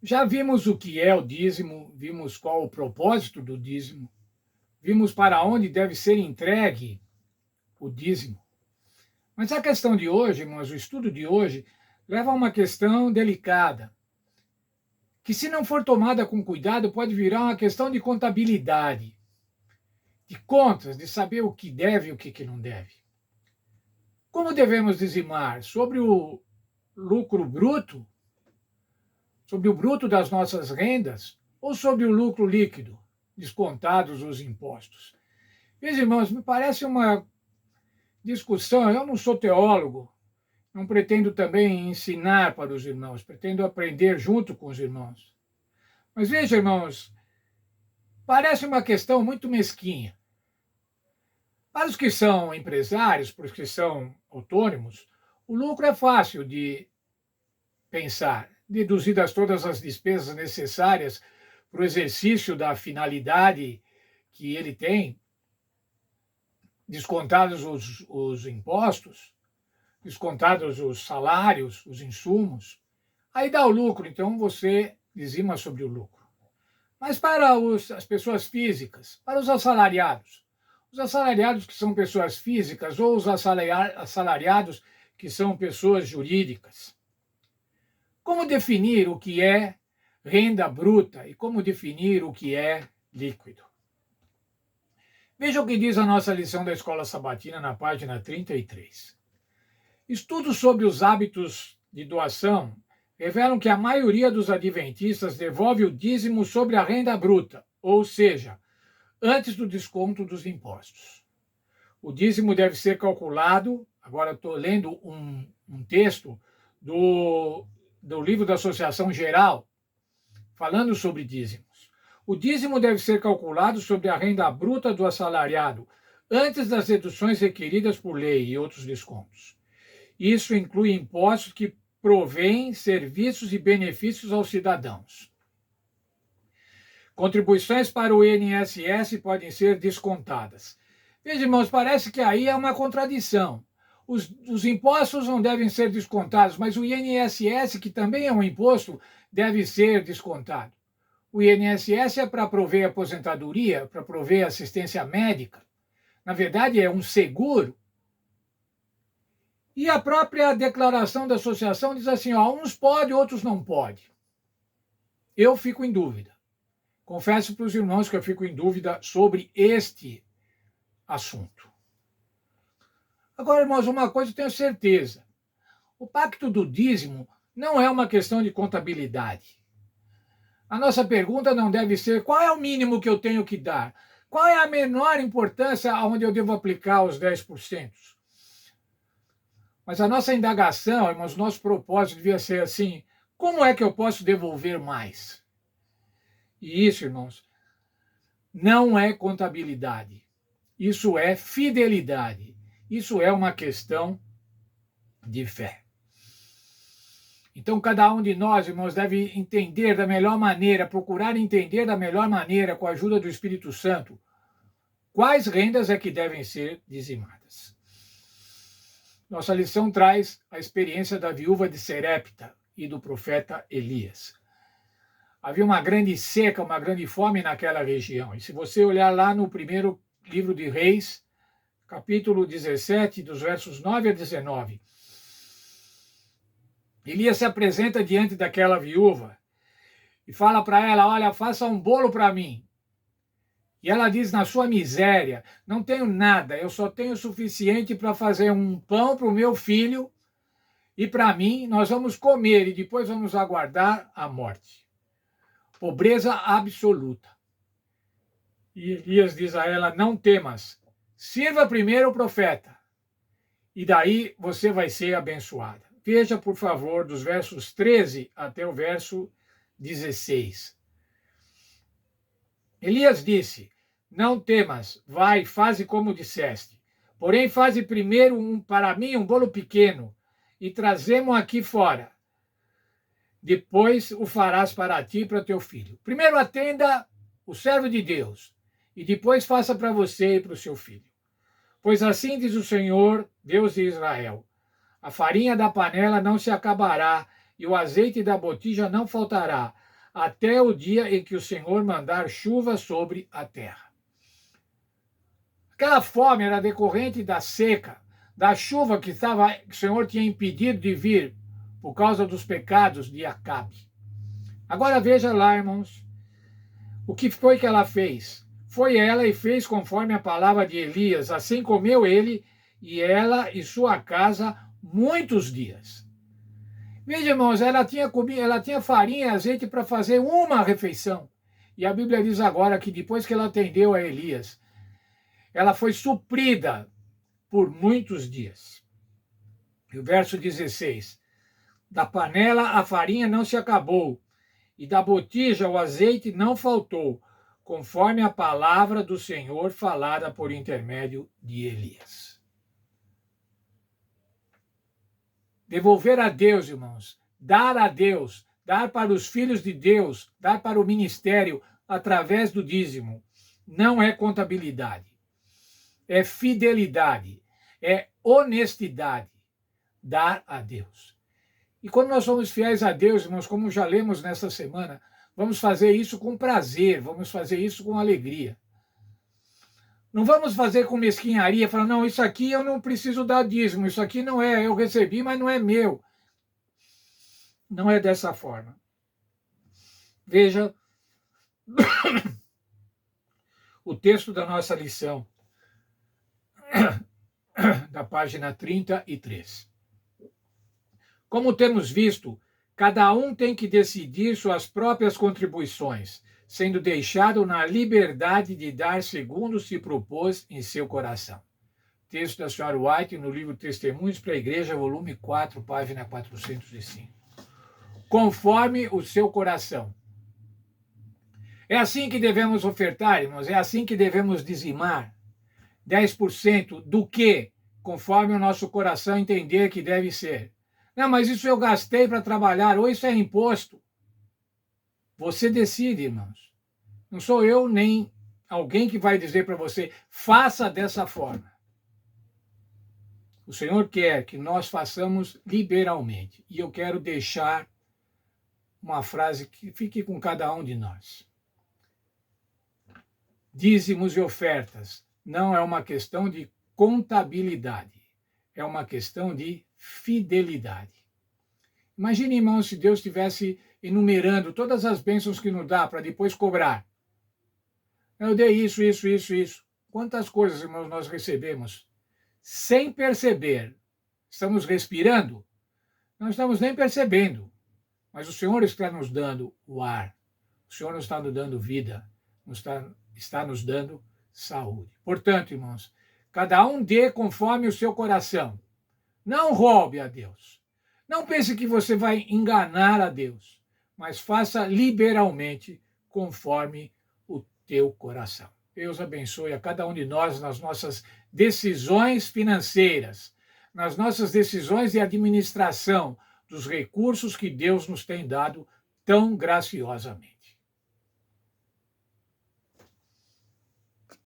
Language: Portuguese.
Já vimos o que é o dízimo, vimos qual o propósito do dízimo, vimos para onde deve ser entregue o dízimo. Mas a questão de hoje, irmãos, o estudo de hoje, leva a uma questão delicada, que se não for tomada com cuidado, pode virar uma questão de contabilidade, de contas, de saber o que deve e o que não deve. Como devemos dizimar? Sobre o lucro bruto? Sobre o bruto das nossas rendas? Ou sobre o lucro líquido, descontados os impostos? Meus irmãos, me parece uma discussão. Eu não sou teólogo, não pretendo também ensinar para os irmãos, pretendo aprender junto com os irmãos. Mas veja, irmãos, parece uma questão muito mesquinha. Para os que são empresários, para os que são autônomos, o lucro é fácil de pensar, deduzidas todas as despesas necessárias para o exercício da finalidade que ele tem, descontados os impostos, descontados os salários, os insumos, aí dá o lucro, então você dizima sobre o lucro. Mas para as pessoas físicas, para os assalariados que são pessoas físicas ou os assalariados que são pessoas jurídicas, como definir o que é renda bruta e como definir o que é líquido? Veja o que diz a nossa lição da Escola Sabatina na página 33. Estudos sobre os hábitos de doação revelam que a maioria dos adventistas devolve o dízimo sobre a renda bruta, ou seja, antes do desconto dos impostos. O dízimo deve ser calculado, agora estou lendo um texto do livro da Associação Geral, falando sobre dízimos. O dízimo deve ser calculado sobre a renda bruta do assalariado, antes das deduções requeridas por lei e outros descontos. Isso inclui impostos que provêm serviços e benefícios aos cidadãos. Contribuições para o INSS podem ser descontadas. Veja, irmãos, parece que aí é uma contradição. Os impostos não devem ser descontados, mas o INSS, que também é um imposto, deve ser descontado. O INSS é para prover aposentadoria, para prover assistência médica. Na verdade, é um seguro. E a própria declaração da associação diz assim, uns pode, outros não pode. Eu fico em dúvida. Confesso para os irmãos que eu fico em dúvida sobre este assunto. Agora, irmãos, uma coisa eu tenho certeza. O pacto do dízimo não é uma questão de contabilidade. A nossa pergunta não deve ser qual é o mínimo que eu tenho que dar? Qual é a menor importância onde eu devo aplicar os 10%? Mas a nossa indagação, irmãos, nosso propósito devia ser assim, como é que eu posso devolver mais? E isso, irmãos, não é contabilidade. Isso é fidelidade. Isso é uma questão de fé. Então, cada um de nós, irmãos, deve entender da melhor maneira, procurar entender da melhor maneira, com a ajuda do Espírito Santo, quais rendas é que devem ser dizimadas. Nossa lição traz a experiência da viúva de Serepta e do profeta Elias. Havia uma grande seca, uma grande fome naquela região. E se você olhar lá no primeiro livro de Reis, capítulo 17, dos versos 9 a 19, Elias se apresenta diante daquela viúva e fala para ela, olha, faça um bolo para mim. E ela diz, na sua miséria, não tenho nada, eu só tenho o suficiente para fazer um pão para o meu filho e para mim, nós vamos comer e depois vamos aguardar a morte. Pobreza absoluta. E Elias diz a ela, não temas, sirva primeiro o profeta e daí você vai ser abençoada. Veja, por favor, dos versos 13 até o verso 16. Elias disse, não temas, vai, faze como disseste. Porém, faze primeiro para mim um bolo pequeno e trazemo aqui fora. Depois o farás para ti e para teu filho. Primeiro atenda o servo de Deus e depois faça para você e para o seu filho. Pois assim diz o Senhor, Deus de Israel, a farinha da panela não se acabará e o azeite da botija não faltará, até o dia em que o Senhor mandar chuva sobre a terra. Aquela fome era decorrente da seca, da chuva que o Senhor tinha impedido de vir por causa dos pecados de Acabe. Agora veja lá, irmãos, o que foi que ela fez? Foi ela e fez conforme a palavra de Elias, assim comeu ele e ela e sua casa muitos dias. Veja, irmãos, ela tinha farinha e azeite para fazer uma refeição. E a Bíblia diz agora que depois que ela atendeu a Elias, ela foi suprida por muitos dias. E o verso 16: da panela a farinha não se acabou, e da botija o azeite não faltou, conforme a palavra do Senhor falada por intermédio de Elias. Devolver a Deus, irmãos, dar para os filhos de Deus, dar para o ministério através do dízimo, não é contabilidade, é fidelidade, é honestidade, dar a Deus. E quando nós somos fiéis a Deus, irmãos, como já lemos nessa semana, vamos fazer isso com prazer, vamos fazer isso com alegria. Não vamos fazer com mesquinharia, falar, não, isso aqui eu não preciso dar dízimo, isso aqui não é, eu recebi, mas não é meu. Não é dessa forma. Veja o texto da nossa lição, da página 33. Como temos visto, cada um tem que decidir suas próprias contribuições, sendo deixado na liberdade de dar segundo se propôs em seu coração. Texto da senhora White no livro Testemunhos para a Igreja, volume 4, página 405. Conforme o seu coração. É assim que devemos ofertar, irmãos, é assim que devemos dizimar. 10% do que, conforme o nosso coração entender que deve ser. Não, mas isso eu gastei para trabalhar, ou isso é imposto. Você decide, irmãos. Não sou eu nem alguém que vai dizer para você, faça dessa forma. O Senhor quer que nós façamos liberalmente. E eu quero deixar uma frase que fique com cada um de nós. Dízimos e ofertas não é uma questão de contabilidade, é uma questão de fidelidade. Imagine, irmãos, se Deus estivesse enumerando todas as bênçãos que nos dá para depois cobrar. Eu dei isso. Quantas coisas, irmãos, nós recebemos sem perceber? Estamos respirando? Não estamos nem percebendo. Mas o Senhor está nos dando o ar. O Senhor nos está nos dando vida. Está nos dando saúde. Portanto, irmãos, cada um dê conforme o seu coração. Não roube a Deus. Não pense que você vai enganar a Deus, mas faça liberalmente conforme o teu coração. Deus abençoe a cada um de nós nas nossas decisões financeiras, nas nossas decisões de administração dos recursos que Deus nos tem dado tão graciosamente.